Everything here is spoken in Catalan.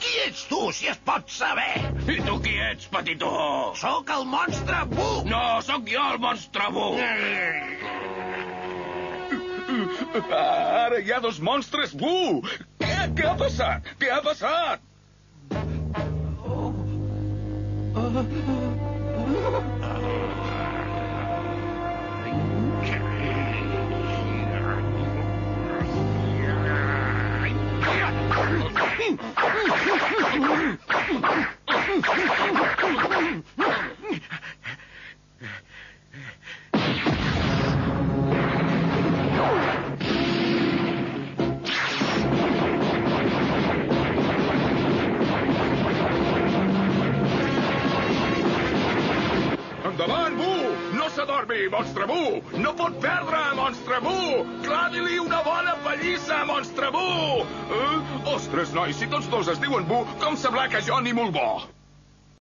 Qui ets tu, si es pot saber? I tu qui ets, petitó? Sóc el monstre Bu. No, sóc jo el monstre Bu. Ara hi ha dos monstres Bu. Què ha passat? Què ha passat? Endavant, Bu! No s'adormi, monstre Bu! No pot perdre, monstre Bu! Clavi-li una bona pallissa, monstre Bu! Ostres, nois, si tots dos es diuen Bu, com semblar que jo ni molt bo?